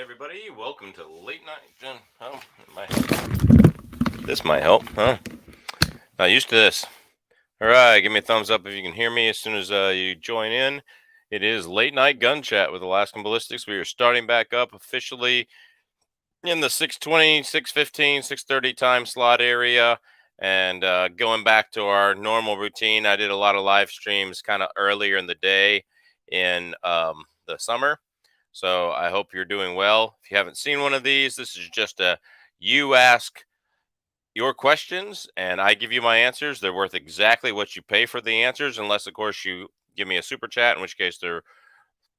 Everybody. Welcome to Late Night. Oh, this might help, huh? Not used to this. All right, give me a thumbs up if you can hear me as soon as you join in. It is Late Night Gun Chat with Alaskan Ballistics. We are starting back up officially in the 6:20, 6:15, 6:30 time slot area and going back to our normal routine. I did a lot of live streams kind of earlier in the day in the summer. So I hope you're doing well. If you haven't seen one of these, this is just a you ask your questions and I give you my answers. They're worth exactly what you pay for the answers, unless, of course, you give me a super chat, in which case they're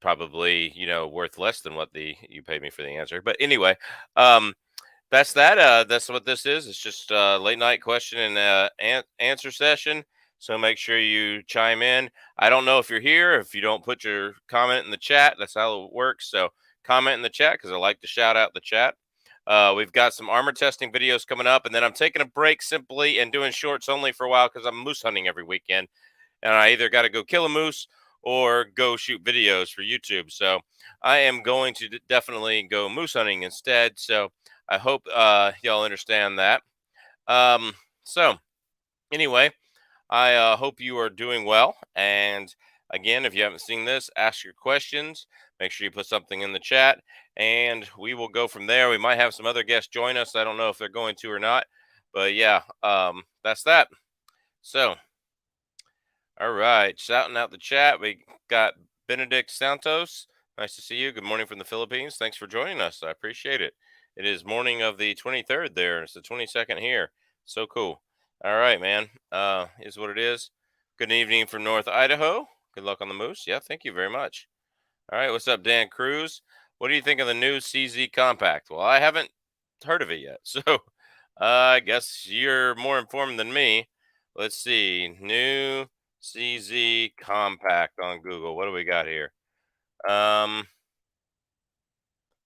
probably, worth less than what you paid me for the answer. But anyway, um, that's that. That's what this is. It's just a late night question and answer session. So make sure you chime in. I don't know if you're here. If you don't put your comment in the chat, that's how it works. So comment in the chat because I like to shout out the chat. We've got some armor testing videos coming up, and then I'm taking a break simply and doing shorts only for a while because I'm moose hunting every weekend, and I either got to go kill a moose or go shoot videos for YouTube. So I am going to definitely go moose hunting instead. So I hope y'all understand that. So anyway, I hope you are doing well. And again, if you haven't seen this, ask your questions. Make sure you put something in the chat, and we will go from there. We might have some other guests join us. I don't know if they're going to or not, but yeah, that's that. So, all right, shouting out the chat. We got Benedict Santos. Nice to see you. Good morning from the Philippines. Thanks for joining us. I appreciate it. It is morning of the 23rd there. It's the 22nd here. So cool. All right, man. Is what it is. Good evening from North Idaho. Good luck on the moose. Yeah, thank you very much. All right, what's up, Dan Cruz? What do you think of the new CZ Compact? Well, I haven't heard of it yet, so I guess you're more informed than me. Let's see. New CZ Compact on Google. What do we got here?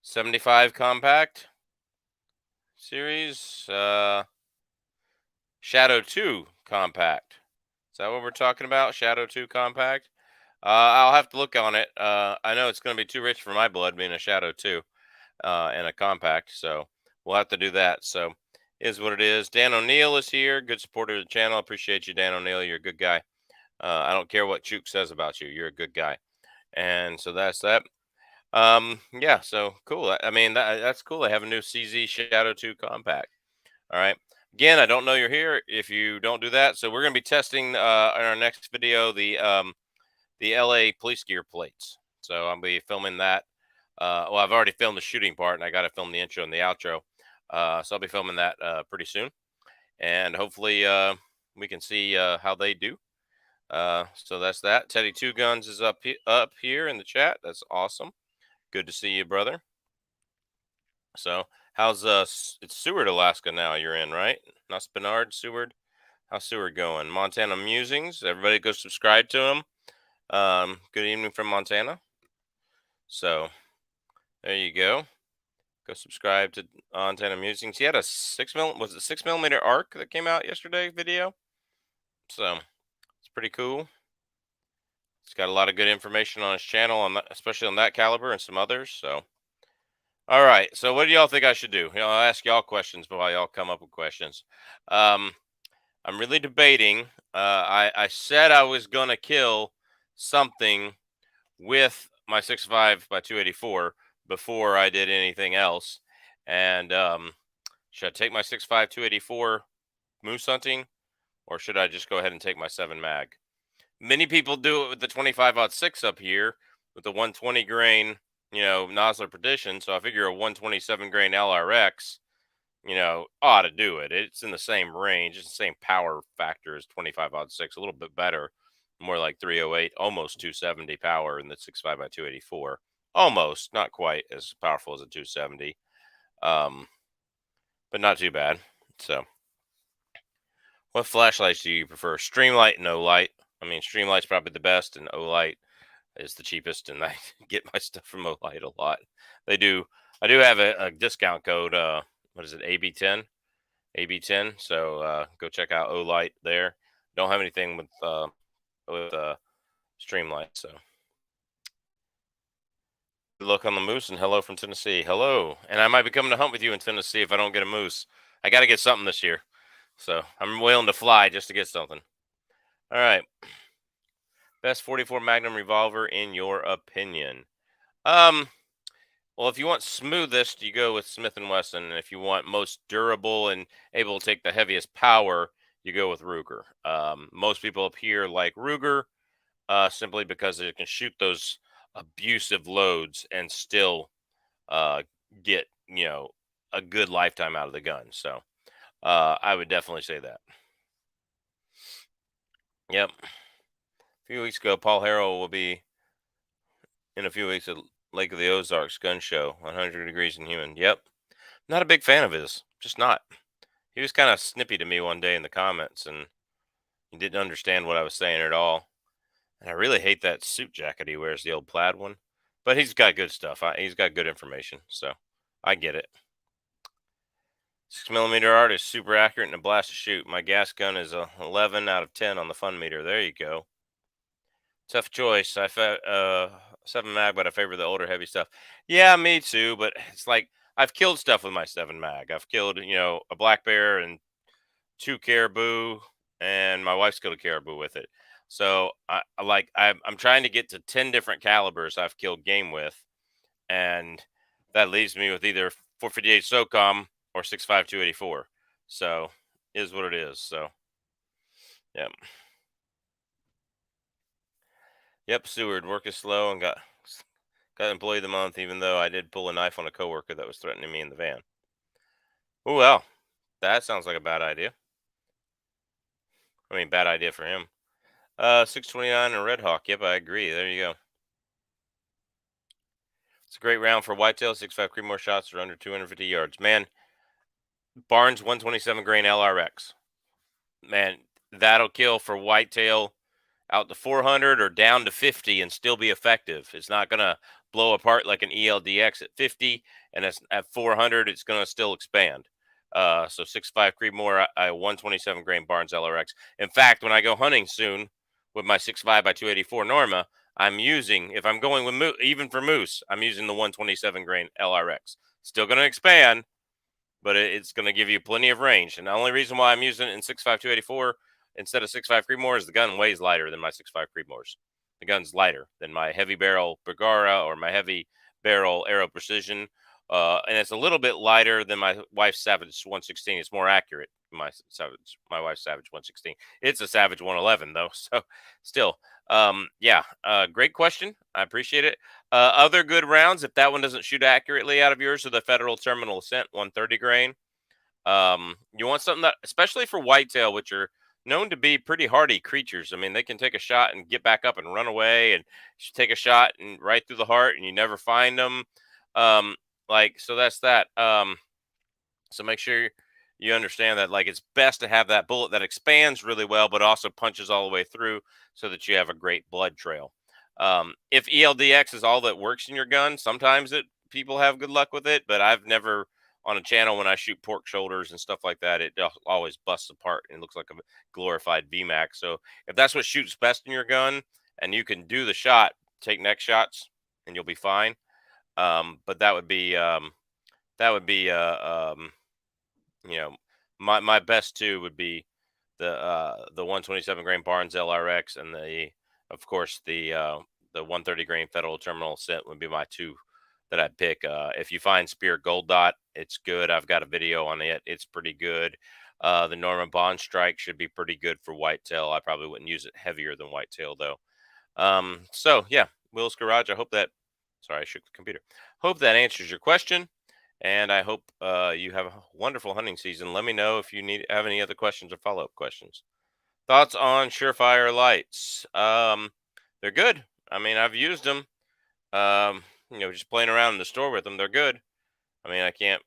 75 Compact series. Shadow 2 Compact. Is that what we're talking about? Shadow 2 Compact? I'll have to look on it. I know it's going to be too rich for my blood being a Shadow 2 and a compact, so we'll have to do that. So, is what it is. Dan O'Neill is here. Good supporter of the channel. Appreciate you, Dan O'Neill. You're a good guy. I don't care what Chook says about you. You're a good guy. And so that's that. Yeah, so cool. I mean, that's cool. I have a new CZ Shadow 2 compact. All right. Again, I don't know you're here if you don't do that. So we're going to be testing in our next video the LA police gear plates. So I'll be filming that. Well, I've already filmed the shooting part, and I got to film the intro and the outro. So I'll be filming that pretty soon, and hopefully we can see how they do. So that's that. Teddy Two Guns is up here in the chat. That's awesome. Good to see you, brother. So how's it's Seward, Alaska now you're in, right? Not Spinard, Seward. How's Seward going? Montana Musings. Everybody go subscribe to him. Good evening from Montana. So there you go. Go subscribe to Montana Musings. He had a 6mm arc that came out yesterday video. So it's pretty cool. He's got a lot of good information on his channel, on that, especially on that caliber and some others. So, all right. So, what do y'all think I should do? I'll ask y'all questions while y'all come up with questions. I'm really debating. I said I was gonna kill something with my 6.5 by 284 before I did anything else. And should I take my 6.5 284 moose hunting, or should I just go ahead and take my 7 mag? Many people do it with the 25-06 up here with the 120 grain, Nosler Perdition. So I figure a 127 grain LRX, ought to do it. It's in the same range. It's the same power factor as 25-06, a little bit better, more like 308, almost 270 power in the 6.5 by 284. Almost, not quite as powerful as a 270, but not too bad. So, what flashlights do you prefer? Streamlight and O-Light. I mean, Streamlight's probably the best, and O-Light is the cheapest, and I get my stuff from O-Light a lot. I do have a discount code. What is it? AB10. AB10. So go check out O-Light there. Don't have anything with Streamlight. So Good luck on the moose and hello from Tennessee. Hello. And I might be coming to hunt with you in Tennessee if I don't get a moose. I got to get something this year. So I'm willing to fly just to get something. All right. Best 44 Magnum revolver in your opinion? Um, well, if you want smoothest, you go with Smith and Wesson, and if you want most durable and able to take the heaviest power, you go with Ruger. Most people up here like Ruger, simply because it can shoot those abusive loads and still uh, get a good lifetime out of the gun. So I would definitely say that. Yep. A few weeks ago, Paul Harrell will be in a few weeks at Lake of the Ozarks gun show, 100 degrees in human. Yep. Not a big fan of his. Just not. He was kind of snippy to me one day in the comments, and he didn't understand what I was saying at all. And I really hate that suit jacket he wears, the old plaid one. But he's got good stuff. He's got good information, so I get it. 6 millimeter art is super accurate and a blast to shoot. My gas gun is a 11 out of 10 on the fun meter. There you go. Tough choice. 7 mag, but I favor the older heavy stuff. Yeah, me too. But it's like I've killed stuff with my 7 mag. I've killed a black bear and 2 caribou, and my wife's killed a caribou with it. So I'm trying to get to 10 different calibers I've killed game with, and that leaves me with either 458 SOCOM or 6.5284. So is what it is. So yeah. Yep, Seward. Work is slow and got employee of the month, even though I did pull a knife on a coworker that was threatening me in the van. Oh well, that sounds like a bad idea. I mean, bad idea for him. 629 and Red Hawk. Yep, I agree. There you go. It's a great round for whitetail. 6.5 Creedmoor shots are under 250 yards. Man, Barnes 127 grain LRX. Man, that'll kill for whitetail out to 400 or down to 50 and still be effective. It's not going to blow apart like an ELDX at 50, and at 400, it's going to still expand. So 6.5 Creedmoor, 127 grain Barnes LRX. In fact, when I go hunting soon with my 6.5 by 284 Norma, I'm using, if I'm going with even for moose, I'm using the 127 grain LRX. Still going to expand, but it's going to give you plenty of range. And the only reason why I'm using it in 6.5 284 instead of 6.5 Creedmoor is the gun weighs lighter than my 6.5 Creedmoors. The gun's lighter than my heavy barrel Bergara or my heavy barrel Aero Precision. And it's a little bit lighter than my wife's Savage 116. It's more accurate. My wife's Savage 116. It's a Savage 111 though. So still, yeah, great question. I appreciate it. Other good rounds, if that one doesn't shoot accurately out of yours, are the Federal Terminal Ascent 130 grain. You want something that, especially for whitetail, which are known to be pretty hardy creatures. I mean, they can take a shot and get back up and run away, and take a shot and right through the heart, and you never find them. So that's that. So make sure you understand that, like, it's best to have that bullet that expands really well, but also punches all the way through, so that you have a great blood trail. If ELDX is all that works in your gun, sometimes people have good luck with it, but I've never on a channel when I shoot pork shoulders and stuff like that, it always busts apart and looks like a glorified VMAX. So if that's what shoots best in your gun and you can do the shot, take next shots and you'll be fine. But that would be you know, my best two would be the 127 grain Barnes LRX and of course the 130 grain Federal Terminal Scent would be my two that I'd pick. If you find Spirit Gold Dot, it's good. I've got a video on it. It's pretty good. The Norma Bond Strike should be pretty good for whitetail. I probably wouldn't use it heavier than whitetail though. So yeah, Will's Garage. I hope that. Sorry, I shook the computer. Hope that answers your question. And I hope you have a wonderful hunting season. Let me know if you have any other questions or follow-up questions. Thoughts on Surefire lights? They're good. I mean, I've used them. Just playing around in the store with them. They're good. I mean, I can't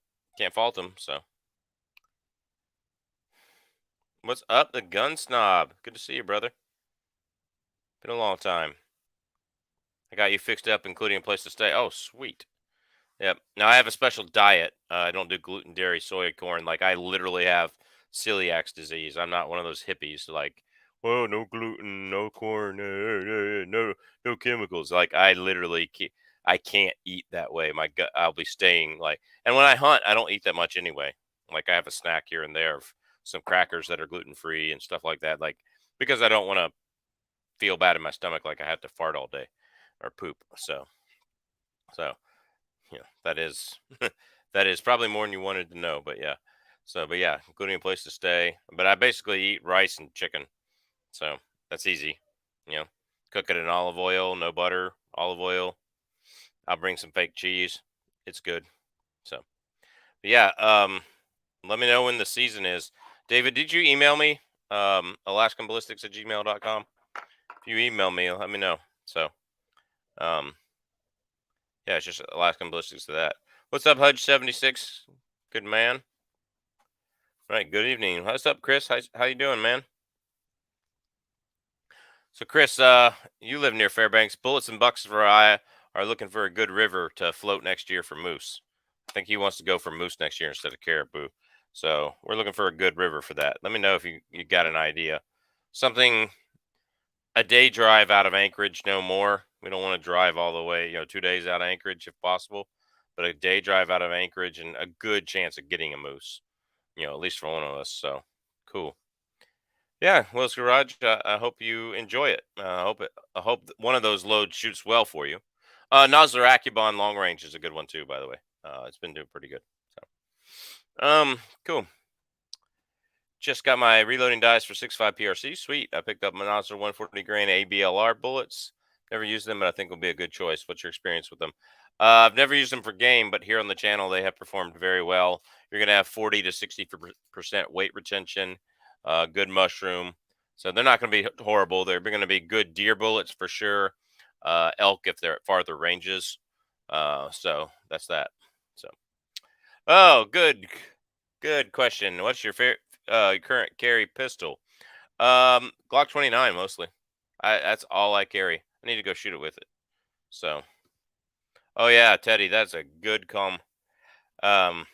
fault them. So, what's up, the gun snob? Good to see you, brother. Been a long time. I got you fixed up, including a place to stay. Oh, sweet. Yep. Now I have a special diet. I don't do gluten, dairy, soy, corn. Like, I literally have celiac disease. I'm not one of those hippies like, oh, no gluten, no corn, no chemicals. Like, I literally I can't eat that way. My gut, I'll be staying like, and when I hunt, I don't eat that much anyway. Like I have a snack here and there of some crackers that are gluten free and stuff like that. Like because I don't want to feel bad in my stomach, like I have to fart all day or poop. So yeah, that is that is probably more than you wanted to know. But yeah, but yeah, including a place to stay. But I basically eat rice and chicken, so that's easy. You know, cook it in olive oil, no butter, olive oil. I'll bring some fake cheese. It's good. So, but yeah, let me know when the season is. David, did you email me? AlaskanBallistics@gmail.com. If you email me, let me know. So, um, yeah, it's just Alaskan Ballistics to that. What's up, Hudge76? Good man. All right, good evening. What's up, Chris? How you doing, man? So, Chris, you live near Fairbanks. Bullets and Bucks for I are looking for a good river to float next year for moose. I think he wants to go for moose next year instead of caribou. So we're looking for a good river for that. Let me know if you got an idea. Something a day drive out of Anchorage, no more. We don't want to drive all the way, 2 days out of Anchorage if possible, but a day drive out of Anchorage and a good chance of getting a moose, at least for one of us. So cool. Yeah, Will's Garage. I hope you enjoy it. I hope one of those loads shoots well for you. Nosler Akubon long range is a good one too, by the way. It's been doing pretty good. Cool. Just got my reloading dice for 6.5 PRC. Sweet. I picked up my Nosler 140 grain ABLR bullets. Never used them, but I think will be a good choice. What's your experience with them? I've never used them for game, but here on the channel they have performed very well. You're gonna have 40 to 60% weight retention. Good mushroom. So they're not going to be horrible. They're going to be good deer bullets for sure. Elk if they're at farther ranges. So that's that. So, oh, good question. What's your current carry pistol? Glock 29 mostly. That's all I carry. I need to go shoot it with it. So, oh yeah, Teddy, that's a good com. Um,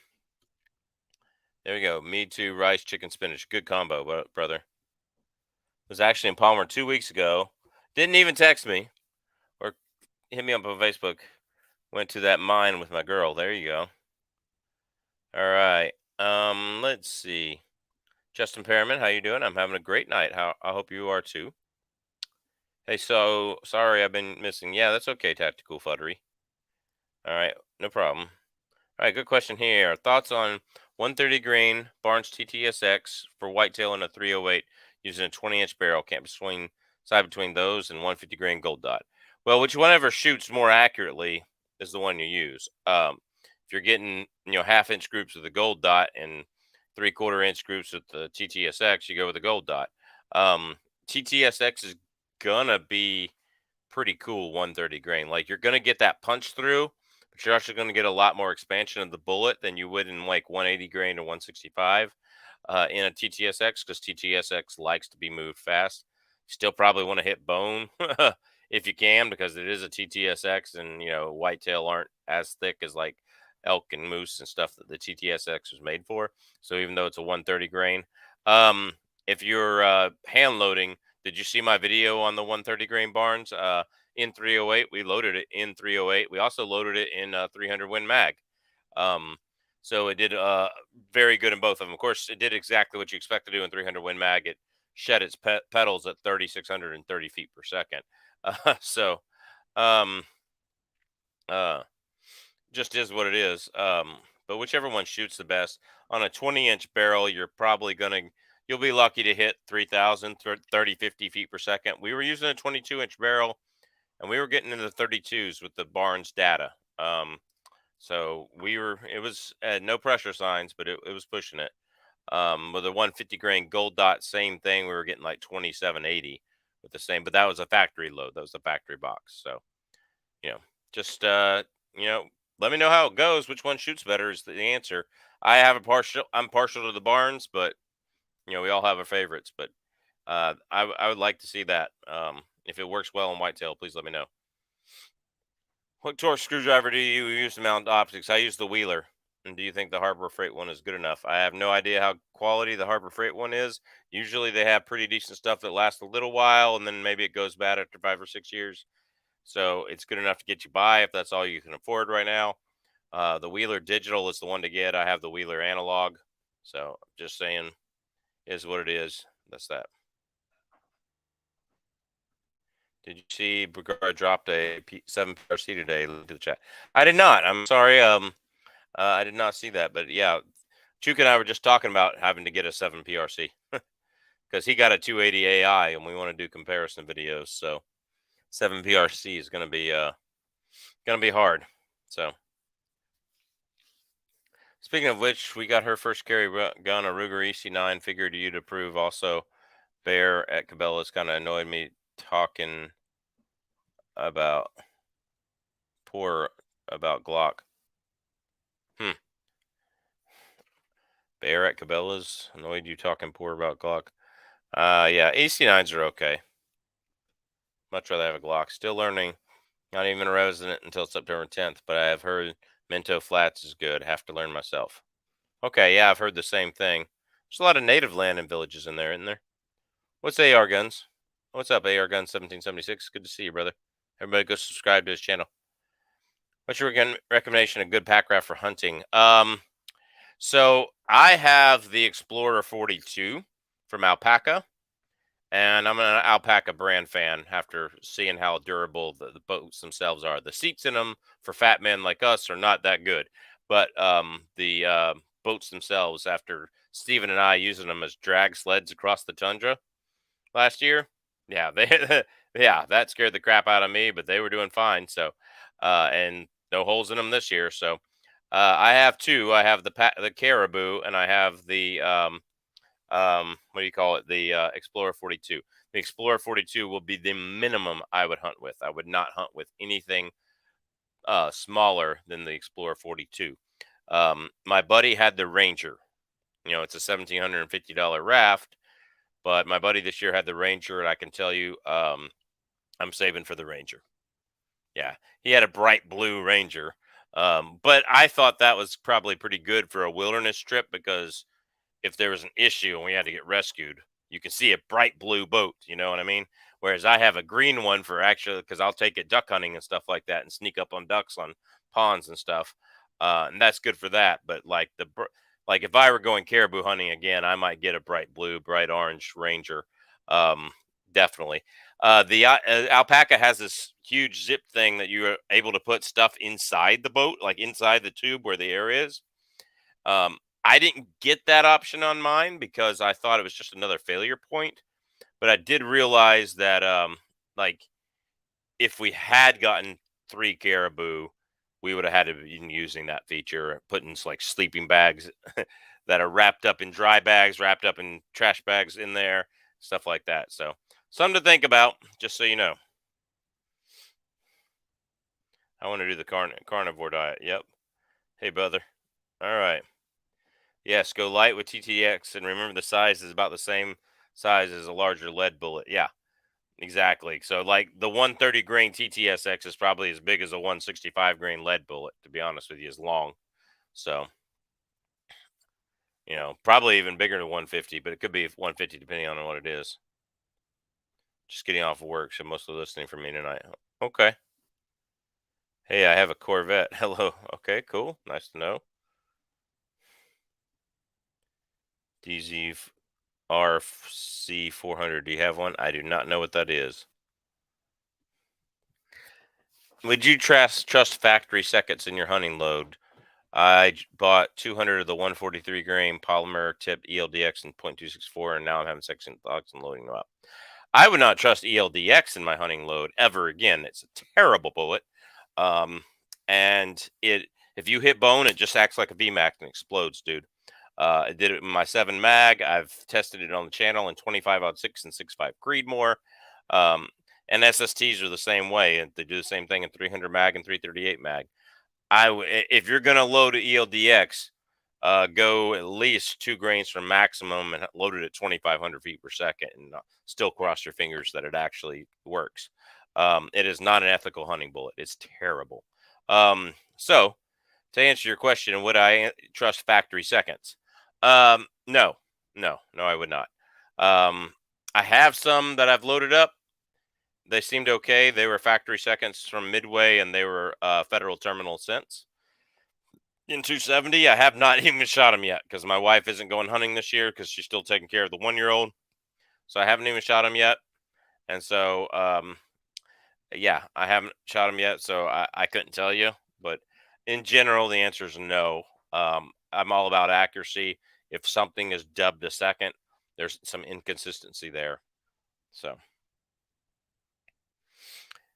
there we go. Me too. Rice, chicken, spinach. Good combo, brother. Was actually in Palmer 2 weeks ago. Didn't even text me or hit me up on Facebook. Went to that mine with my girl. There you go. All right. Let's see. Justin Perriman, how you doing? I'm having a great night. I hope you are too. Hey, so sorry I've been missing. Yeah, that's okay, Tactical Fuddery. All right, no problem. All right, good question here. Thoughts on 130 grain Barnes TTSX for whitetail in a 308 using a 20-inch barrel. Can't decide between those and 150 grain gold dot. Well, whichever shoots more accurately is the one you use. If you're getting half-inch groups with the gold dot and 3/4-inch groups with the TTSX, you go with the gold dot. TTSX is gonna be pretty cool 130 grain. Like you're gonna get that punch through, but you're actually going to get a lot more expansion of the bullet than you would in like 180 grain or 165 in a TTSX because TTSX likes to be moved fast. Still probably want to hit bone if you can because it is a TTSX and whitetail aren't as thick as like elk and moose and stuff that the TTSX was made for. So even though it's a 130 grain, if you're hand loading, did you see my video on the 130 grain Barnes? In 308, we loaded it in 308. We also loaded it in 300 Win Mag. So it did very good in both of them. Of course, it did exactly what you expect to do in 300 Win Mag. It shed its petals at 3,630 feet per second. So just is what it is. But whichever one shoots the best on a 20-inch barrel, you'll be lucky to hit 3,000, 30, 50 feet per second. We were using a 22-inch barrel and we were getting into the 32s with the Barnes data. So it was no pressure signs, but it was pushing it. With a 150 grain gold dot, same thing. We were getting like 2780 with the same, but that was a factory load. That was the factory box. So, just, let me know how it goes. Which one shoots better is the answer. I'm partial to the Barnes, but we all have our favorites, but I would like to see that. If it works well in whitetail, please let me know. What torque screwdriver do you use to mount optics? I use the Wheeler. And do you think the Harbor Freight one is good enough? I have no idea how quality the Harbor Freight one is. Usually they have pretty decent stuff that lasts a little while, and then maybe it goes bad after 5 or 6 years. So it's good enough to get you by if that's all you can afford right now. The Wheeler Digital is the one to get. I have the Wheeler Analog. So just saying, is what it is. That's that. Did you see Brigard dropped a 7 PRC today? Look at the chat. I did not. I'm sorry. I did not see that. But yeah, Chuk and I were just talking about having to get a 7 PRC because he got a 280 AI and we want to do comparison videos. So 7 PRC is gonna be hard. So speaking of which, we got her first carry gun, a Ruger EC9. Figured you'd approve. Also, Bear at Cabela's kind of annoyed me talking about poor about Glock. Bear at Cabela's annoyed you talking poor about Glock. Yeah, AC9s are okay. Much rather have a Glock. Still learning. Not even a resident until September 10th, but I have heard Minto Flats is good. Have to learn myself. Okay, yeah, I've heard the same thing. There's a lot of native land and villages in there, isn't there? What's AR Guns? What's up, AR Guns 1776? Good to see you, brother. Everybody go subscribe to his channel. What's your recommendation of good pack raft for hunting? So I have the Explorer 42 from Alpaca, and I'm an Alpaca brand fan after seeing how durable the boats themselves are. The seats in them for fat men like us are not that good, but the boats themselves, after Steven and I using them as drag sleds across the tundra last year, yeah, yeah, that scared the crap out of me, but they were doing fine. So, and no holes in them this year. So, I have two. I have the Caribou, and I have the what do you call it? The Explorer 42. The Explorer 42 will be the minimum I would hunt with. I would not hunt with anything smaller than the Explorer 42. My buddy had the Ranger. You know, it's a $1,750 raft, but my buddy this year had the Ranger, and I can tell you, I'm saving for the Ranger. Yeah, he had a bright blue Ranger. But I thought that was probably pretty good for a wilderness trip because if there was an issue and we had to get rescued, you can see a bright blue boat. You know what I mean? Whereas I have a green one for actually because I'll take it duck hunting and stuff like that and sneak up on ducks on ponds and stuff. And that's good for that. But like if I were going caribou hunting again, I might get a bright blue, bright orange Ranger. Definitely. The Alpaca has this huge zip thing that you're able to put stuff inside the boat, like inside the tube where the air is. I didn't get that option on mine because I thought it was just another failure point. But I did realize that, like, if we had gotten 3 caribou, we would have had to be using that feature, putting like sleeping bags that are wrapped up in dry bags, wrapped up in trash bags in there, stuff like that. So, something to think about, just so you know. I want to do the carnivore diet. Yep. Hey, brother. All right. Yes, go light with TTX, and remember the size is about the same size as a larger lead bullet. Yeah, exactly. So like the 130 grain TTSX is probably as big as a 165 grain lead bullet, to be honest with you, is long. So, you know, probably even bigger than 150, but it could be 150 depending on what it is. Just getting off of work, so mostly listening for me tonight. Okay. Hey, I have a Corvette. Hello. Okay, cool. Nice to know. DZRC 400. Do you have one? I do not know what that is. Would you trust factory seconds in your hunting load? I bought 200 of the 143 grain polymer tip ELDX in .264, and now I'm having second thoughts and loading them up. I would not trust ELDX in my hunting load ever again. It's a terrible bullet. And if you hit bone, it just acts like a VMAX and explodes, dude. I did it in my 7 mag. I've tested it on the channel in 25-06 and 6.5 Creedmoor. And SSTs are the same way, and they do the same thing in 300 mag and 338 mag. If you're gonna load an ELDX, go at least 2 grains from maximum and load it at 2,500 feet per second, and still cross your fingers that it actually works. It is not an ethical hunting bullet. It's terrible. So to answer your question, would I trust factory seconds? No, I would not. I have some that I've loaded up, They seemed okay. They were factory seconds from Midway, and they were Federal Terminal cents. In 270, I have not even shot them yet because my wife isn't going hunting this year because she's still taking care of the 1-year-old. So I haven't even shot them yet. And so, yeah, I haven't shot them yet. So I couldn't tell you. But in general, the answer is no. I'm all about accuracy. If something is dubbed a second, there's some inconsistency there. So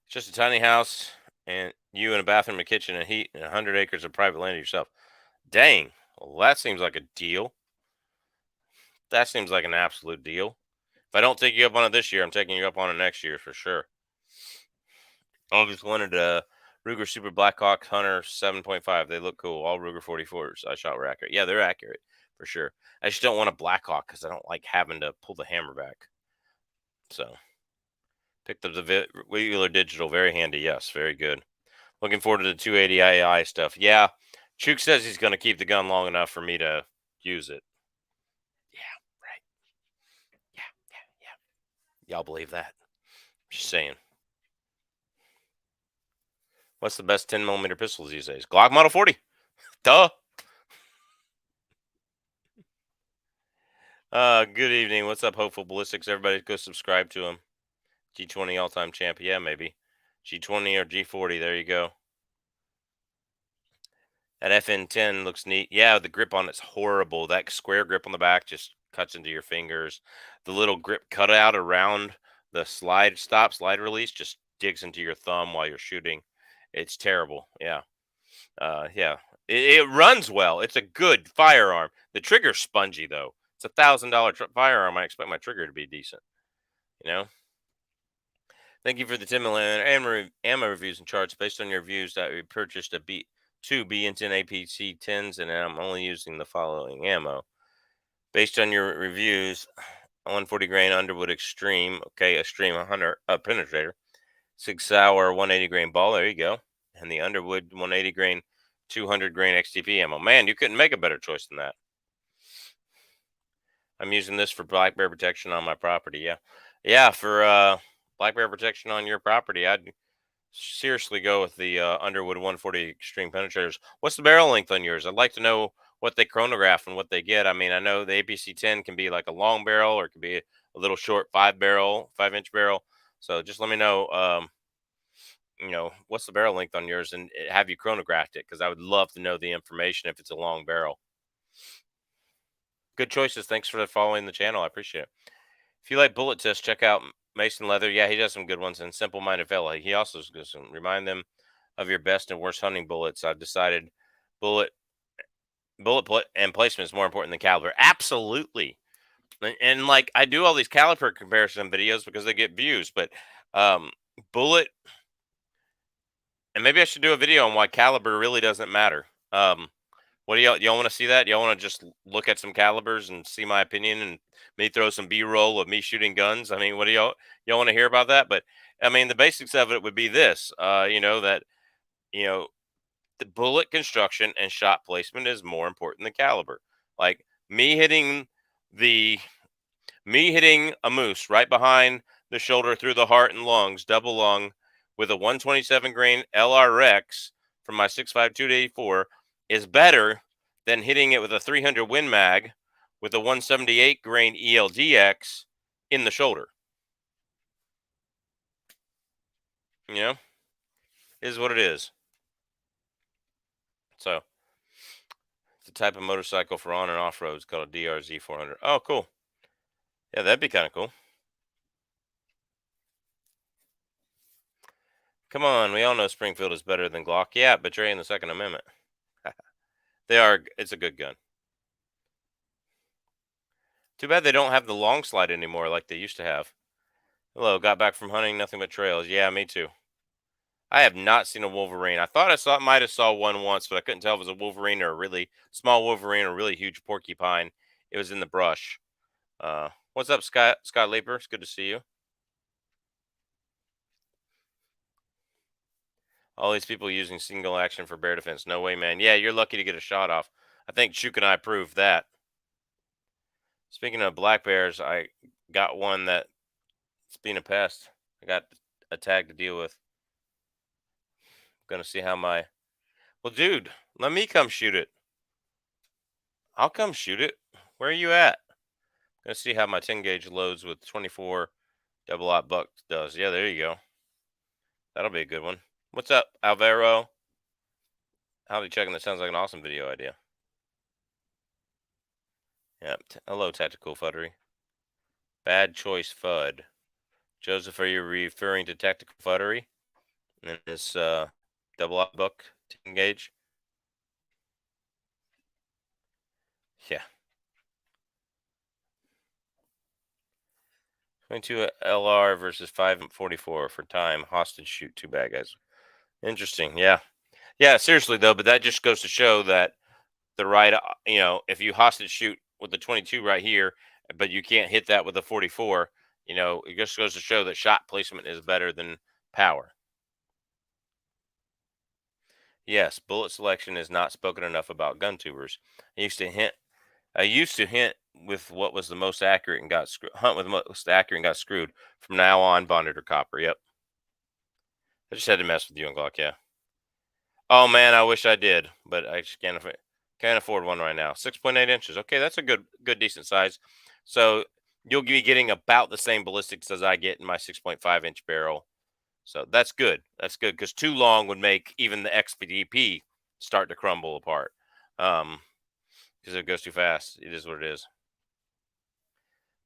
it's just a tiny house and you and a bathroom, a kitchen, and heat, and 100 acres of private land yourself. Dang. Well, that seems like a deal. That seems like an absolute deal. If I don't take you up on it this year, I'm taking you up on it next year for sure. I just wanted a Ruger Super Blackhawk Hunter 7.5. They look cool. All Ruger 44s I shot were accurate. Yeah, they're accurate for sure. I just don't want a Blackhawk because I don't like having to pull the hammer back. So picked up the Wheeler Digital. Very handy. Yes, very good. Looking forward to the 280 AI stuff. Yeah, Chook says he's going to keep the gun long enough for me to use it. Yeah, right. Yeah. Y'all believe that? Just saying. What's the best 10mm pistols these days? Glock Model 40. Duh. Good evening. What's up, Hopeful Ballistics? Everybody go subscribe to him. G20 all-time champ. Yeah, maybe. G20 or G40. There you go. That FN10 looks neat. Yeah, the grip on it's horrible. That square grip on the back just cuts into your fingers. The little grip cutout around the slide release just digs into your thumb while you're shooting. It's terrible. Yeah. Yeah. It runs well. It's a good firearm. The trigger's spongy though. It's $1,000 firearm. I expect my trigger to be decent. You know. Thank you for the 10 million ammo reviews and charts. Based on your reviews, that we purchased two BN10 APC 10s, and I'm only using the following ammo. Based on your reviews, 140 grain Underwood Extreme, okay, Extreme 100 penetrator, 6 Sauer 180 grain ball. There you go, and the Underwood 180 grain 200 grain XTP ammo. Man, you couldn't make a better choice than that. I'm using this for black bear protection on my property. Yeah, for black bear protection on your property, I'd seriously go with the Underwood 140 Extreme penetrators. What's the barrel length on yours? I'd like to know what they chronograph and what they get. I mean, I know the APC 10 can be like a long barrel or it could be a little short 5-inch barrel. So just let me know, what's the barrel length on yours and have you chronographed it? Because I would love to know the information if it's a long barrel. Good choices. Thanks for following the channel. I appreciate it. If you like bullet tests, check out Mason Leather. Yeah, he does some good ones. And Simple Minded Fella. He also does some. Remind them of your best and worst hunting bullets. I've decided bullet and placement is more important than caliber. Absolutely. And like I do all these caliber comparison videos because they get views, but bullet, and maybe I should do a video on why caliber really doesn't matter. What do y'all want to see that? Y'all want to just look at some calibers and see my opinion and me throw some B-roll of me shooting guns? I mean, what do y'all want to hear about that? But I mean, the basics of it would be this, that the bullet construction and shot placement is more important than caliber. Like the me hitting a moose right behind the shoulder through the heart and lungs, double lung, with a 127 grain LRX from my 6.5 284 is better than hitting it with a 300 Win Mag with a 178 grain ELDX in the shoulder. You know, is what it is. So, it's a type of motorcycle for on and off roads called a DRZ 400. Oh, cool. Yeah, that'd be kind of cool. Come on, we all know Springfield is better than Glock. Yeah, betraying the Second Amendment. It's a good gun. Too bad they don't have the long slide anymore like they used to have. Hello, got back from hunting, nothing but trails. Yeah, me too. I have not seen a wolverine. I thought might have saw one once, but I couldn't tell if it was a wolverine or a really small wolverine or a really huge porcupine. It was in the brush. What's up, Scott Leaper? It's good to see you. All these people using single action for bear defense. No way, man. Yeah, you're lucky to get a shot off. I think Chook and I proved that. Speaking of black bears, I got one that's being a pest. a tag to deal with. Gonna see how my well, dude. Let me come shoot it. I'll come shoot it. Where are you at? Gonna see how my 10 gauge loads with 24 double aught buck does. Yeah, there you go. That'll be a good one. What's up, Alvaro? Howdy checking. That sounds like an awesome video idea. Yep. Hello, Tactical Fuddery. Bad choice, Fud. Joseph, are you referring to Tactical Fuddery and this double aught buck 10 gauge? Yeah. 22 LR versus 544 for time. Hostage shoot. Too bad, guys. Interesting. Yeah. Yeah, seriously, though, but that just goes to show that the right, if you hostage shoot with the 22 right here, but you can't hit that with the 44, it just goes to show that shot placement is better than power. Yes, bullet selection is not spoken enough about gun tubers. I used to hint with what was the most accurate and got hunt with the most accurate and got screwed. From now on, bonded or copper. Yep. I just had to mess with you and Glock. Yeah. Oh man, I wish I did, but I just can't afford one right now. 6.8 inches. Okay, that's a good decent size. So you'll be getting about the same ballistics as I get in my 6.5 inch barrel. So that's good. That's good because too long would make even the XPDP start to crumble apart. Because it goes too fast. It is what it is.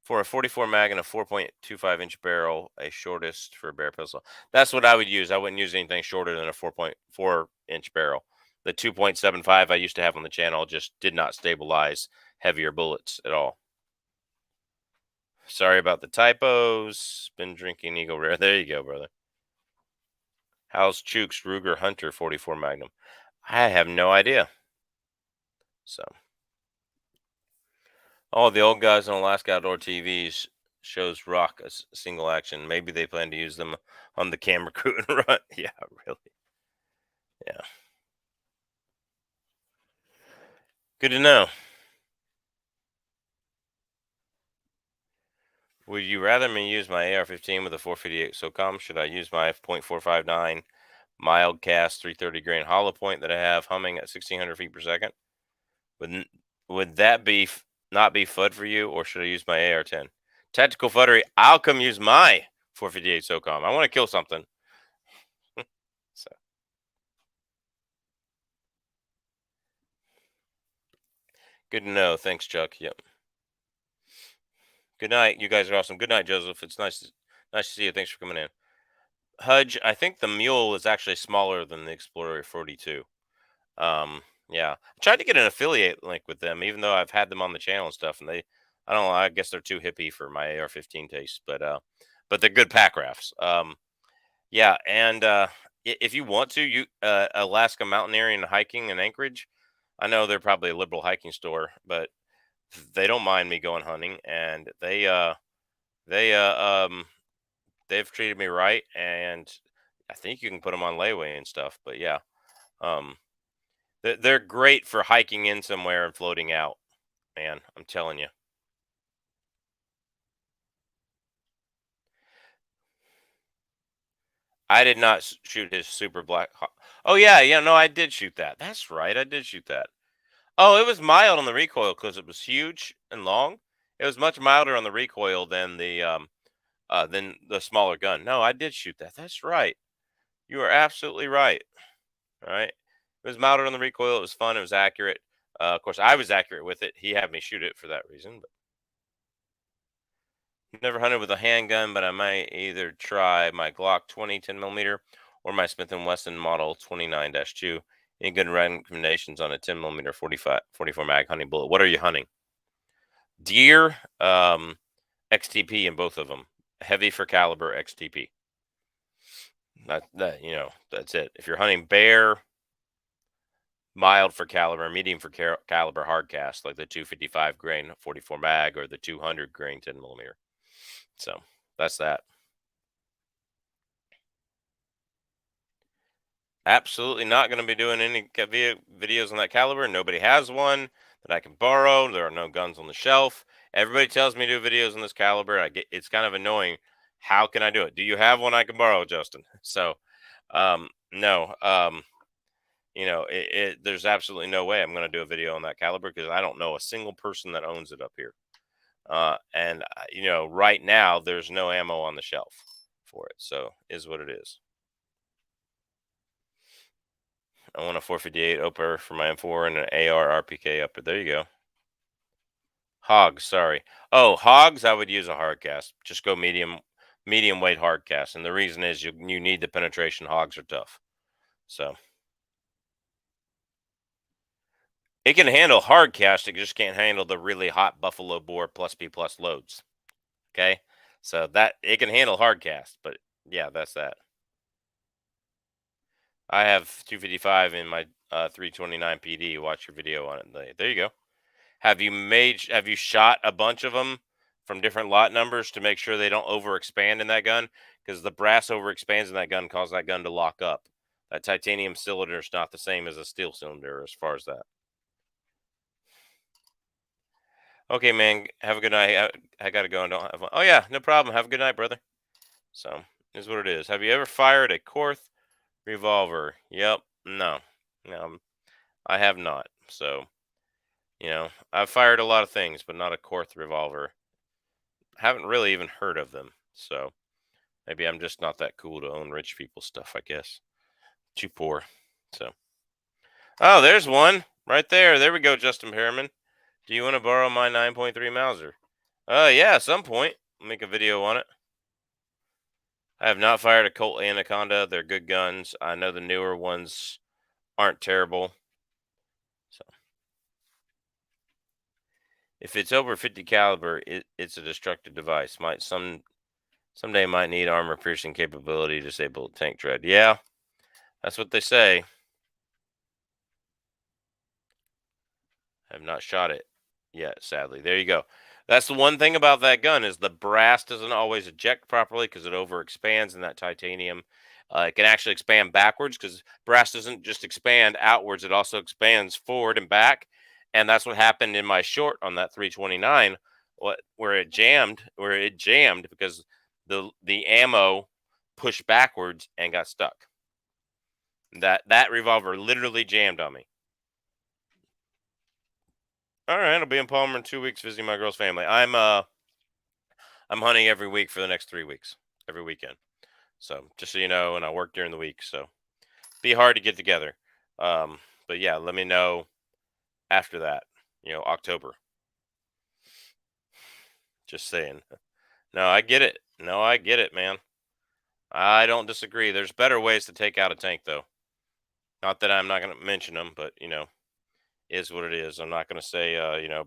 For a 44 mag and a 4.25 inch barrel, a shortest for a bear pistol. That's what I would use. I wouldn't use anything shorter than a 4.4 inch barrel. The 2.75 I used to have on the channel just did not stabilize heavier bullets at all. Sorry about the typos. Been drinking Eagle Rare. There you go, brother. How's Chooks Ruger Hunter 44 Magnum? I have no idea. So. Oh, the old guys on Alaska Outdoor TVs shows rock a single action. Maybe they plan to use them on the camera crew and run. Yeah, really. Yeah. Good to know. Would you rather me use my AR-15 with a 458 SOCOM? Should I use my .459 mild cast 330 grain hollow point that I have humming at 1600 feet per second? Would that be not be FUD for you, or should I use my AR-10? Tactical Fuddery, I'll come use my 458 SOCOM. I want to kill something. So. Good to know. Thanks, Chuck. Yep. Good night. You guys are awesome. Good night, Joseph. It's nice to see you. Thanks for coming in. Hudge, I think the Mule is actually smaller than the Explorer 42. Yeah. I tried to get an affiliate link with them, even though I've had them on the channel and stuff, and I don't know, I guess they're too hippie for my AR-15 taste, but they're good pack rafts. Yeah, and if you want to, Alaska mountaineering and hiking in Anchorage, I know they're probably a liberal hiking store, but they don't mind me going hunting, and they've treated me right, and I think you can put them on layaway and stuff. But yeah, they're great for hiking in somewhere and floating out. Man, I'm telling you. I did not shoot his super black. Oh yeah, no, I did shoot that. That's right, I did shoot that. Oh, it was mild on the recoil because it was huge and long. It was much milder on the recoil than the smaller gun. No, I did shoot that. That's right. You are absolutely right. All right. It was milder on the recoil. It was fun. It was accurate. Of course, I was accurate with it. He had me shoot it for that reason. But never hunted with a handgun, but I might either try my Glock 20 10mm or my Smith & Wesson Model 29-2. Any good recommendations on a 10mm 44 mag hunting bullet? What are you hunting? Deer, XTP in both of them. Heavy for caliber XTP. That's it. If you're hunting bear, mild for caliber, medium for caliber hard cast, like the 255 grain 44 mag or the 200 grain 10mm. So that's that. Absolutely not going to be doing any videos on that caliber. Nobody has one that I can borrow. There are no guns on the shelf. Everybody tells me to do videos on this caliber. It's kind of annoying How can I do it? Do you have one I can borrow, Justin? So, no, there's absolutely no way I'm going to do a video on that caliber because I don't know a single person that owns it up here. Right now there's no ammo on the shelf for it. So is what it is. I want a 458 upper for my M4 and an AR RPK upper. There you go. Hogs, sorry. Oh, hogs, I would use a hard cast. Just go medium weight hard cast. And the reason is you need the penetration. Hogs are tough. So it can handle hard cast, it just can't handle the really hot buffalo bore plus B plus loads. Okay. So that it can handle hard cast, but yeah, that's that. I have 255 in my 329 PD. Watch your video on it. There you go. Have you shot a bunch of them from different lot numbers to make sure they don't overexpand in that gun? Because the brass overexpands in that gun causes that gun to lock up. That titanium cylinder is not the same as a steel cylinder as far as that. Okay, man. Have a good night. I gotta go and don't have. Oh yeah, no problem. Have a good night, brother. So is what it is. Have you ever fired a Korth revolver? Yep. No. No. I have not. So I've fired a lot of things, but not a Korth revolver. Haven't really even heard of them. So maybe I'm just not that cool to own rich people stuff. I guess too poor. So oh, there's one right there. There we go, Justin Harriman. Do you want to borrow my 9.3 Mauser? Yeah, at some point. I'll make a video on it. I have not fired a Colt Anaconda. They're good guns. I know the newer ones aren't terrible. So if it's over 50 caliber, it's a destructive device. Someday might need armor piercing capability to disable tank tread. Yeah, that's what they say. I have not shot it yet, sadly. There you go. That's the one thing about that gun is the brass doesn't always eject properly because it overexpands in that titanium. It can actually expand backwards because brass doesn't just expand outwards; it also expands forward and back. And that's what happened in my short on that 329, where it jammed because the ammo pushed backwards and got stuck. That revolver literally jammed on me. All right, I'll be in Palmer in 2 weeks visiting my girl's family. I'm hunting every week for the next 3 weeks, every weekend. So just so you know, and I work during the week, so be hard to get together. But yeah, let me know after that. October. Just saying. No, I get it. No, I get it, man. I don't disagree. There's better ways to take out a tank, though. Not that I'm not going to mention them, but is what it is. I'm not going to say,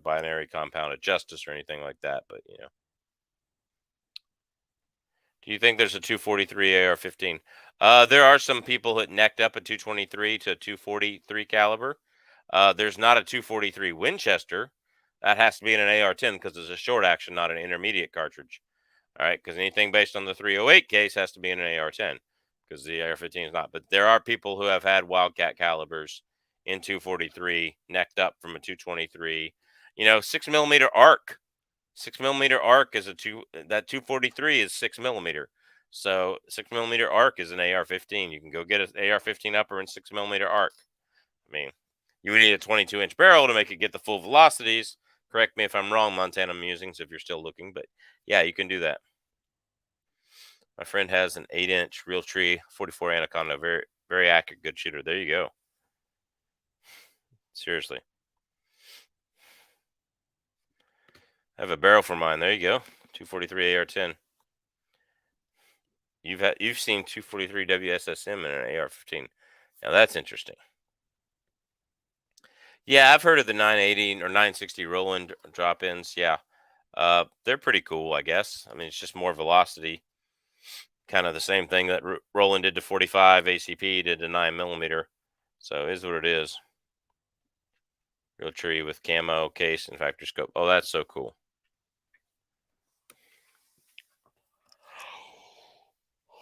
binary compounded justice or anything like that, but Do you think there's a 243 AR-15? There are some who that necked up a 223 to 243 caliber. There's not a 243 Winchester. That has to be in an AR-10 because it's a short action, not an intermediate cartridge. All right, because anything based on the 308 case has to be in an AR-10 because the AR-15 is not. But there are people who have had Wildcat calibers in 243 necked up from a 223. 6mm arc. 6mm arc is that 243 is 6mm. So 6mm arc is an AR-15. You can go get an AR-15 upper and 6mm arc. I mean, you would need a 22-inch barrel to make it get the full velocities. Correct me if I'm wrong, Montana Musings, if you're still looking. But yeah, you can do that. My friend has an 8-inch Realtree 44 Anaconda. Very, very accurate, good shooter. There you go. Seriously. I have a barrel for mine. There you go. 243 AR-10. You've seen 243 WSSM in an AR-15. Now that's interesting. Yeah, I've heard of the 980 or 960 Roland drop-ins. Yeah, they're pretty cool, I guess. I mean, it's just more velocity. Kind of the same thing that Roland did to 45, ACP did to 9mm. So it is what it is. Realtree with camo case and factory scope. Oh, that's so cool.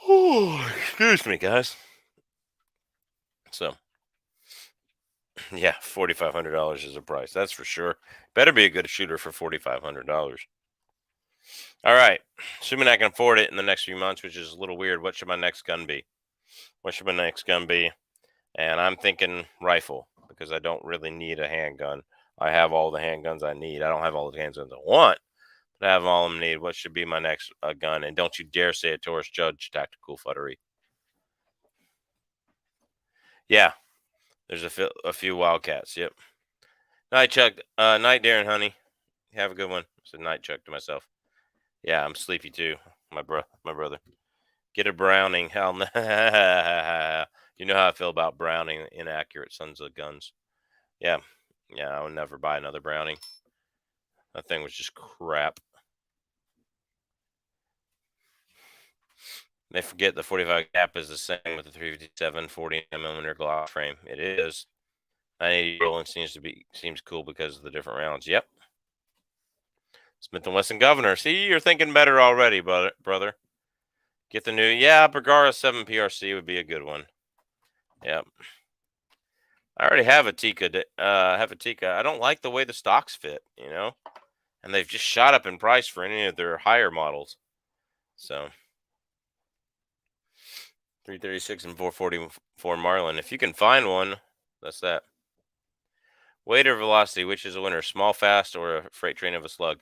Oh, excuse me, guys. So, yeah, $4,500 is a price. That's for sure. Better be a good shooter for $4,500. All right. Assuming I can afford it in the next few months, which is a little weird. What should my next gun be? What should my next gun be? And I'm thinking rifle because I don't really need a handgun. I have all the handguns I need. I don't have all the handguns I want, but I have all of them need. What should be my next gun? And don't you dare say it, Taurus Judge Tactical Futtery. Yeah, there's a few Wildcats. Yep. Night Chuck. Night Darren, honey. Have a good one. I said night Chuck to myself. Yeah, I'm sleepy too. My brother. Get a Browning. Hell no. You know how I feel about Browning, inaccurate sons of guns. Yeah. Yeah, I would never buy another Browning. That thing was just crap. They forget the 45 cap is the same with the 357 40mm Glock frame. It is. 980 Roland seems cool because of the different rounds. Yep. Smith & Wesson Governor. See, you're thinking better already, brother. Get the new, Bergara 7 PRC would be a good one. Yep. I already have a Tika. I don't like the way the stocks fit, and they've just shot up in price for any of their higher models. So 336 and 444 Marlin. If you can find one, that's that. Weight or velocity, which is a winner? Small, fast, or a freight train of a slug?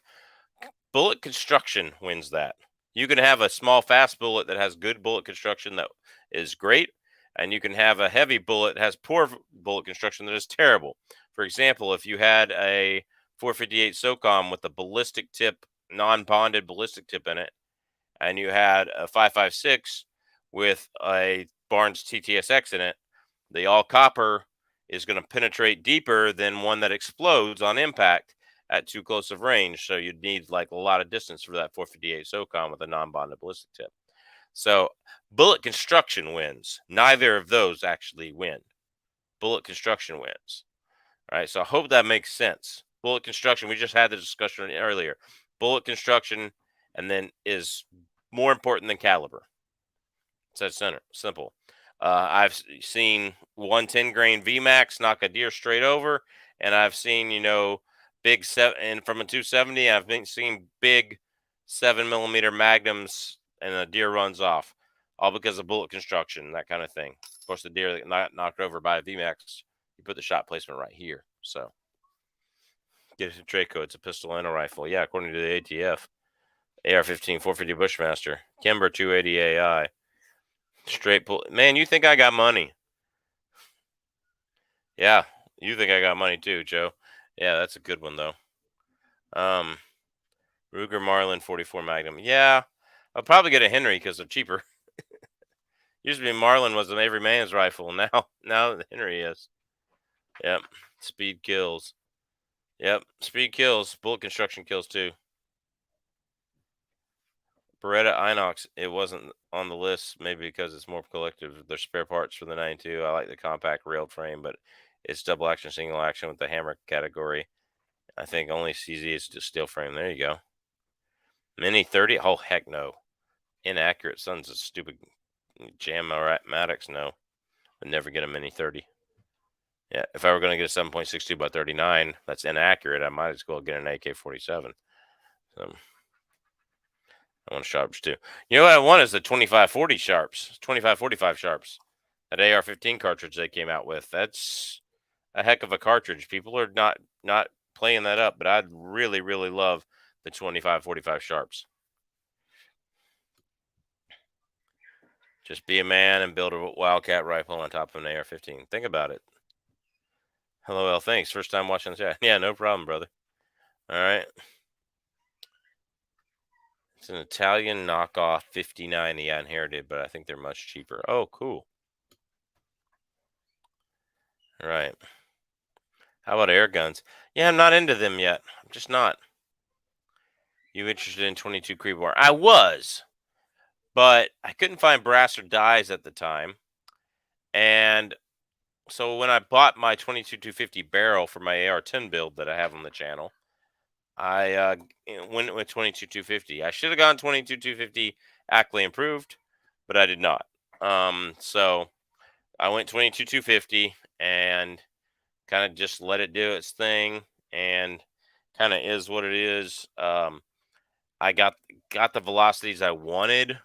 Bullet construction wins that. You can have a small, fast bullet that has good bullet construction that is great, and you can have a heavy bullet that has poor bullet construction that is terrible. For example, if you had a 458 SOCOM with a ballistic tip, non-bonded ballistic tip in it, and you had a 556 with a Barnes TTSX in it, the all copper is going to penetrate deeper than one that explodes on impact at too close of range. So you'd need like a lot of distance for that 458 SOCOM with a non-bonded ballistic tip. So bullet construction wins. Neither of those actually win. Bullet construction wins. All right. So I hope that makes sense. Bullet construction, we just had the discussion earlier. Bullet construction and then is more important than caliber. It's that simple. I've seen 110 grain VMAX knock a deer straight over, and I've seen big and from a 270, I've seen big 7mm magnums, and a deer runs off, all because of bullet construction, that kind of thing. Of course, the deer that got knocked over by a VMAX, you put the shot placement right here. So get it to Traco. It's a pistol and a rifle. Yeah, according to the ATF, AR-15 450 Bushmaster, Kimber 280 AI. Straight pull. Man, you think I got money? Yeah, you think I got money too, Joe. Yeah, that's a good one though. Ruger Marlin 44 Magnum. Yeah, I'll probably get a Henry because they're cheaper. Used to be Marlin was an every man's rifle. Now the Henry is. Yep. Speed kills. Yep. Speed kills. Bullet construction kills too. Beretta Inox, it wasn't on the list, maybe because it's more collective. There's spare parts for the 92. I like the compact railed frame, but it's double action, single action with the hammer category. I think only CZ is just steel frame. There you go. Mini 30? Oh, heck no. Inaccurate sons of stupid jam-matics. No. I'd never get a Mini 30. Yeah, if I were going to get a 7.62 by 39, that's inaccurate. I might as well get an AK-47. So I want sharps too. You know what I want is the 2540 sharps, 2545 sharps. That AR-15 cartridge they came out with. That's a heck of a cartridge. People are not playing that up, but I'd really, really love the 2545 sharps. Just be a man and build a Wildcat rifle on top of an AR-15. Think about it. Hello, L. Thanks. First time watching the chat. Yeah, no problem, brother. All right. It's an Italian knockoff 5090 I inherited, but I think they're much cheaper. Oh, cool. All right. How about air guns? Yeah, I'm not into them yet. I'm just not. You interested in 22 Creedmoor? I was, but I couldn't find brass or dies at the time. And so when I bought my 22 250 barrel for my AR-10 build that I have on the channel, I went with 22 250. I should have gone 22 250 Ackley improved, but I did not. So I went 22 250 and kind of just let it do its thing, and kind of is what it is. I got the velocities I wanted,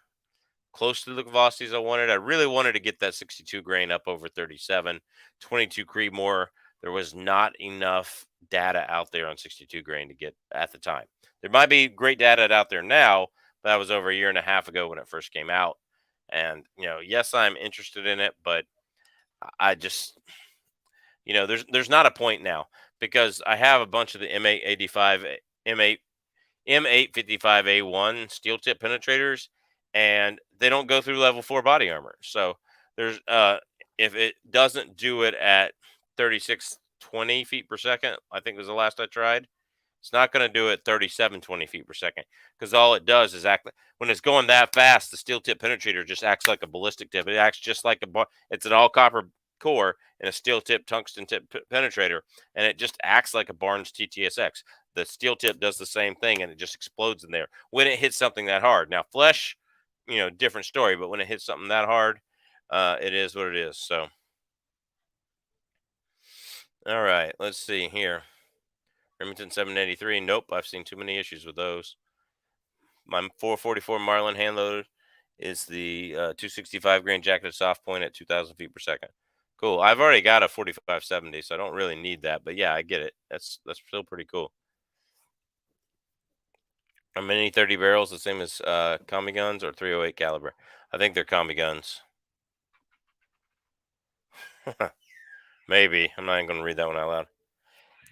close to the velocities I wanted. I really wanted to get that 62 grain up over 37, 22 Creedmoor. There was not enough data out there on 62 grain to get at the time. There might be great data out there now, but that was over a year and a half ago when it first came out. And, yes, I'm interested in it, but I just, there's not a point now because I have a bunch of the M885, M8 M855A1 steel tip penetrators, and they don't go through level 4 body armor. So there's if it doesn't do it at 3620 feet per second, I think was the last I tried. It's not going to do it 3720 feet per second because all it does is act when it's going that fast. The steel tip penetrator just acts like a ballistic tip. It acts just like it's an all copper core and a steel tip tungsten tip penetrator, and it just acts like a Barnes TTSX. The steel tip does the same thing, and it just explodes in there when it hits something that hard. Now, flesh, different story, but when it hits something that hard, it is what it is. So, all right, let's see here. Remington 783. Nope, I've seen too many issues with those. My 444 Marlin hand loader is the 265 grain jacketed soft point at 2,000 feet per second. Cool. I've already got a 4570, so I don't really need that. But yeah, I get it. That's still pretty cool. Are mini 30 barrels the same as combi guns or 308 caliber? I think they're combi guns. Maybe. I'm not even going to read that one out loud.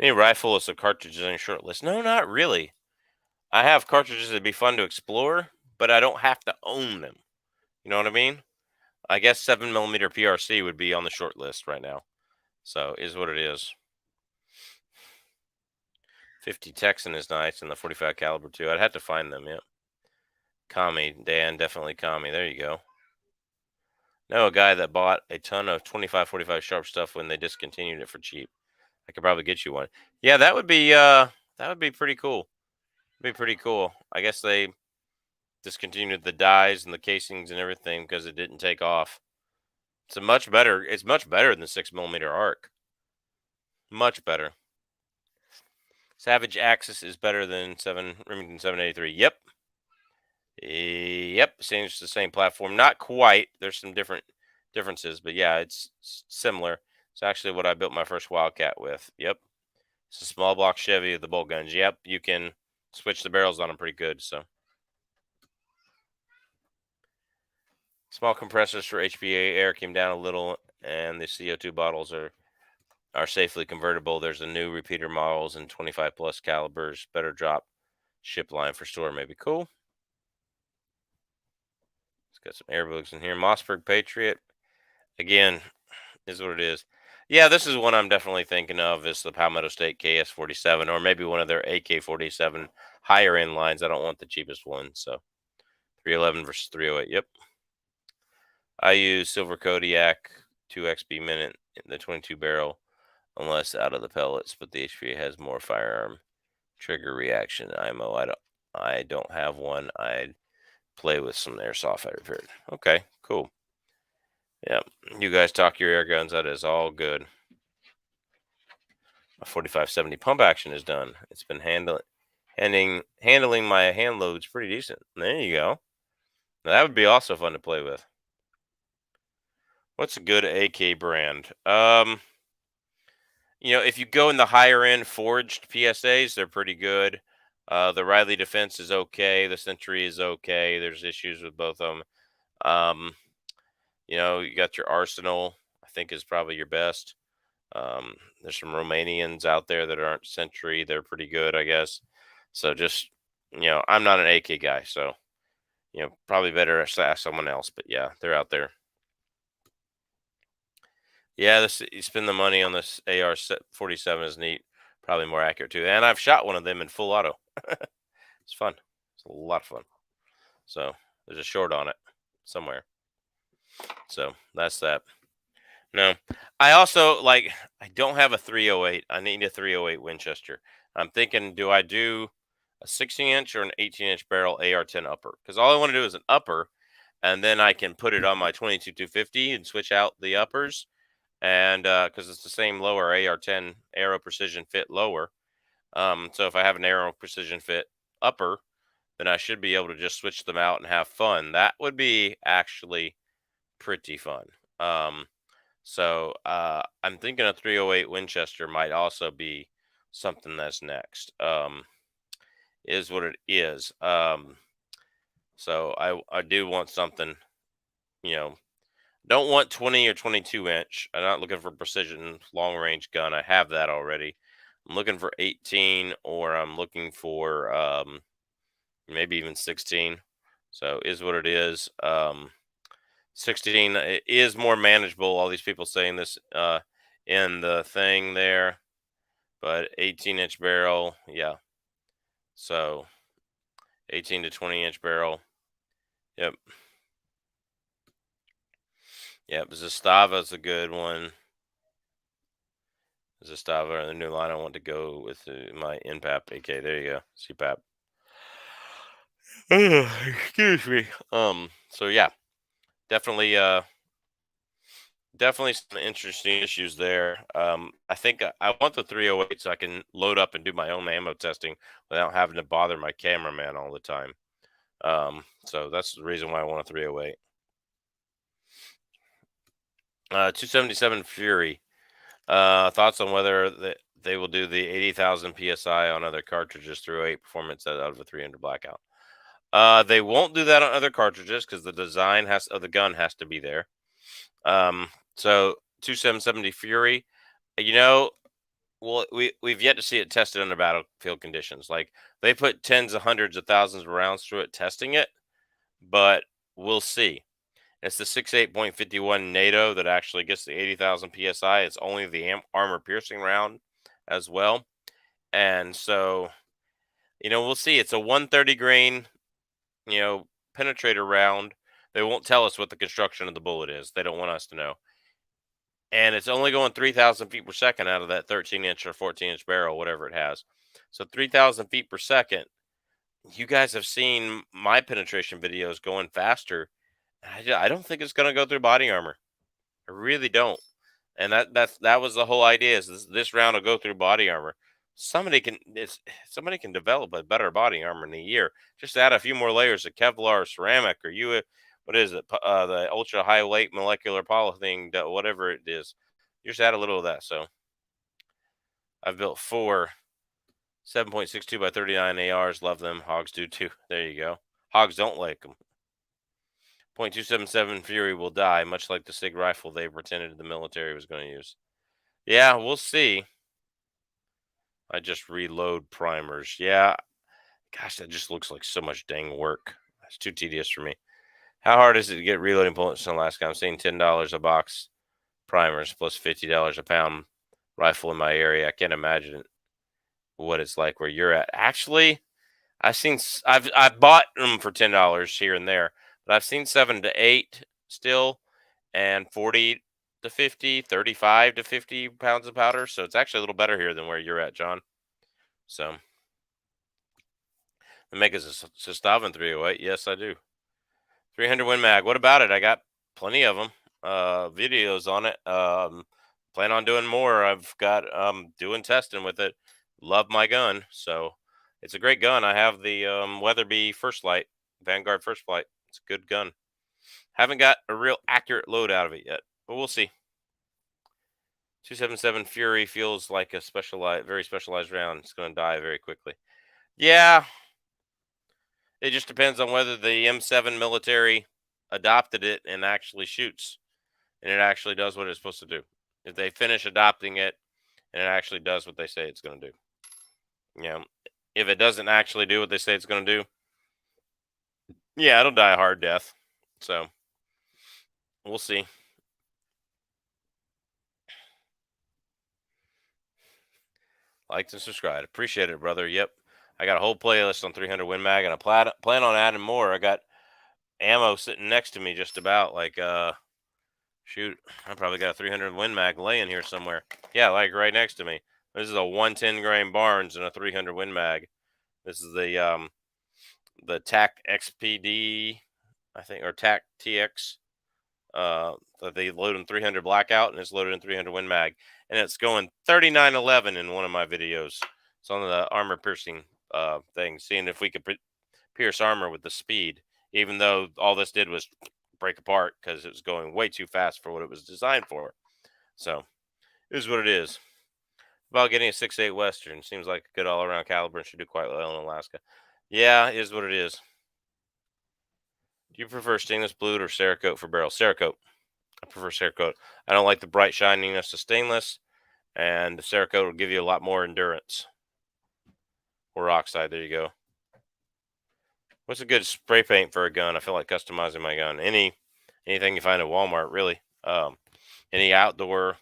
Any rifle with cartridges on your short list? No, not really. I have cartridges that'd be fun to explore, but I don't have to own them. You know what I mean? I guess 7mm PRC would be on the short list right now. So is what it is. 50 Texan is nice, and the 45 caliber too. I'd have to find them. Yep. Kami, Dan, definitely Kami. There you go. Know a guy that bought a ton of 25-45 sharp stuff when they discontinued it for cheap. I could probably get you one. Yeah, that would be pretty cool. Be pretty cool. I guess they discontinued the dies and the casings and everything because it didn't take off. It's much better than 6mm arc. Much better. Savage Axis is better than Remington 783. Yep. Yep. It's the same platform. Not quite. There's some differences, but yeah, it's similar. It's actually what I built my first Wildcat with. Yep. It's a small block Chevy of the bolt guns. Yep. You can switch the barrels on them pretty good. So small compressors for HPA air came down a little, and the CO2 bottles are safely convertible. There's a new repeater models and 25 plus calibers. Better drop ship line for store. Maybe cool. It's got some airbooks in here. Mossberg Patriot. Again, is what it is. Yeah, this is one I'm definitely thinking of is the Palmetto State KS47 or maybe one of their AK47 higher end lines. I don't want the cheapest one. So 311 versus 308. Yep. I use Silver Kodiak 2XB minute in the 22 barrel unless out of the pellets, but the HPA has more firearm trigger reaction IMO. I don't have one. I'd play with some airsoft I repaired. Okay, cool. Yeah, you guys talk your air guns. That is all good. My 4570 pump action is done. It's been handling my hand loads pretty decent. There you go. Now, that would be also fun to play with. What's a good AK brand? If you go in the higher end forged PSAs, they're pretty good. The Riley Defense is okay. The Century is okay. There's issues with both of them. You got your Arsenal, I think is probably your best. There's some Romanians out there that aren't Century. They're pretty good, I guess. So just, I'm not an AK guy. So, probably better ask someone else. But yeah, they're out there. Yeah, you spend the money on this AR-47 is neat. Probably more accurate too. And I've shot one of them in full auto. It's fun. It's a lot of fun. So there's a short on it somewhere. So that's that. No, I also I don't have a 308. I need a 308 Winchester. I'm thinking, do I do a 16-inch or an 18-inch barrel AR-10 upper? Because all I want to do is an upper, and then I can put it on my 22-250 and switch out the uppers. And because it's the same lower AR-10 Aero Precision Fit lower. So if I have an Aero Precision Fit upper, then I should be able to just switch them out and have fun. That would be actually pretty fun. Um, so I'm thinking a 308 Winchester might also be something that's next. Is what it is. So I do want something, you know, don't want 20 or 22 inch. I'm not looking for precision long range gun. I have that already. I'm looking for 18, or I'm looking for maybe even 16. So is what it is. 16 is more manageable. All these people saying this in the thing there, but 18-inch barrel, yeah. So 18 to 20-inch barrel. Yep. Yep. Zastava's a good one. Zastava, the new line I want to go with my NPAP AK. There you go. CPAP. Excuse me. So yeah, definitely definitely some interesting issues there. I think I want the 308 so I can load up and do my own ammo testing without having to bother my cameraman all the time. So that's the reason why I want a 308. 277 Fury. Thoughts on whether they will do the 80,000 psi on other cartridges through 8 performance out of a 300 blackout. They won't do that on other cartridges because the design of the gun has to be there. So 2770 Fury, you know, well, we've yet to see it tested under battlefield conditions. Like they put tens of hundreds of thousands of rounds through it testing it, but we'll see. It's the 68.51 NATO that actually gets the 80,000 psi. It's only the armor piercing round as well, and so we'll see. It's a 130 grain, penetrator round. They won't tell us what the construction of the bullet is. They don't want us to know. And it's only going 3,000 feet per second out of that 13-inch or 14-inch barrel, whatever it has. So 3,000 feet per second. You guys have seen my penetration videos going faster. I don't think it's going to go through body armor. I really don't. And that was the whole idea. Is this round will go through body armor. Somebody can develop a better body armor in a year. Just add a few more layers of Kevlar or ceramic, or what is it? The ultra high weight molecular polythene, whatever it is. You just add a little of that. So I've built 4 7.62 by 39 ARs. Love them. Hogs do too. There you go. Hogs don't like them. .277 Fury will die, much like the SIG rifle they pretended the military was going to use. Yeah, we'll see. I just reload primers. Yeah. Gosh, that just looks like so much dang work. That's too tedious for me. How hard is it to get reloading bullets in Alaska? I'm seeing $10 a box primers plus $50 a pound rifle in my area. I can't imagine what it's like where you're at. Actually, I've bought them for $10 here and there, but I've seen 7 to 8 still, and 40 to 50, 35 to 50 pounds of powder. So it's actually a little better here than where you're at, John. So the make us a Sustavan 308. Yes, I do. 300 Win Mag. What about it? I got plenty of them. Videos on it. Plan on doing more. I've got doing testing with it. Love my gun. So it's a great gun. I have the Weatherby First Light, Vanguard First Flight. It's a good gun. Haven't got a real accurate load out of it yet, but we'll see. 277 Fury feels like a very specialized round. It's going to die very quickly. Yeah, it just depends on whether the M7 military adopted it and actually shoots, and it actually does what it's supposed to do. If they finish adopting it and it actually does what they say it's going to do. If it doesn't actually do what they say it's going to do, yeah, it'll die a hard death. So we'll see. Like and subscribe. Appreciate it, brother. Yep. I got a whole playlist on 300 Win Mag, and I plan on adding more. I got ammo sitting next to me just about. Shoot, I probably got a 300 Win Mag laying here somewhere. Yeah, like right next to me. This is a 110 grain Barnes and a 300 Win Mag. This is the TAC XPD, I think, or TAC TX. That they load in 300 blackout, and it's loaded in 300 Win Mag, and it's going 3911 in one of my videos. It's on the armor piercing thing, seeing if we could pierce armor with the speed, even though all this did was break apart because it was going way too fast for what it was designed for. So it is what it is. About getting a 6.8 Western seems like a good all around caliber and should do quite well in Alaska. Yeah, it is what it is. Do you prefer stainless blue or Cerakote for barrels? Cerakote. I prefer Cerakote. I don't like the bright shininess of stainless, and the Cerakote will give you a lot more endurance. Or oxide. There you go. What's a good spray paint for a gun? I feel like customizing my gun. Anything you find at Walmart, really. Any outdoor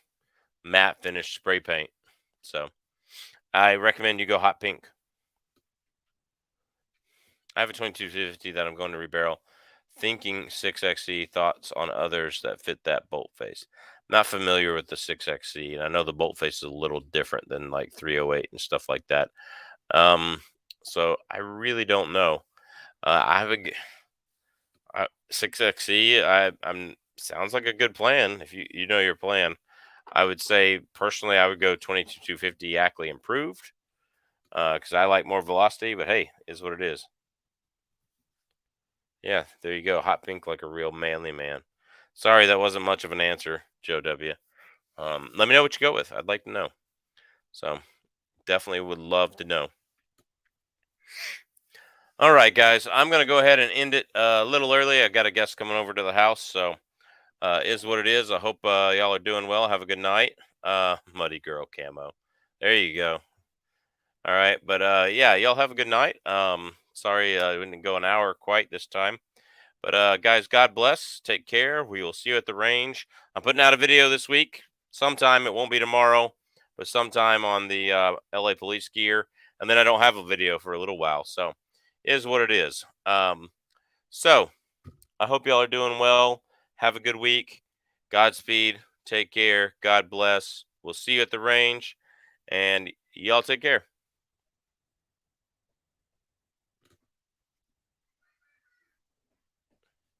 matte finish spray paint. So I recommend you go hot pink. I have a 2250 that I'm going to rebarrel. Thinking 6XC, thoughts on others that fit that bolt face. Not familiar with the 6XC, and I know the bolt face is a little different than like 308 and stuff like that. So I really don't know. I have a 6XE. I'm sounds like a good plan. If you know your plan, I would say personally I would go 22-250 Ackley improved because I like more velocity. But hey, is what it is. Yeah, there you go. Hot pink like a real manly man. Sorry, that wasn't much of an answer, Joe W. Let me know what you go with. I'd like to know. So definitely would love to know. All right, guys, I'm going to go ahead and end it a little early. I got a guest coming over to the house, so is what it is. I hope y'all are doing well. Have a good night. Muddy Girl camo. There you go. All right, but yeah, y'all have a good night. Sorry, we didn't go an hour quite this time. But guys, God bless. Take care. We will see you at the range. I'm putting out a video this week. Sometime, it won't be tomorrow, but sometime on the LA police gear. And then I don't have a video for a little while. So it is what it is. So I hope y'all are doing well. Have a good week. Godspeed. Take care. God bless. We'll see you at the range. And y'all take care.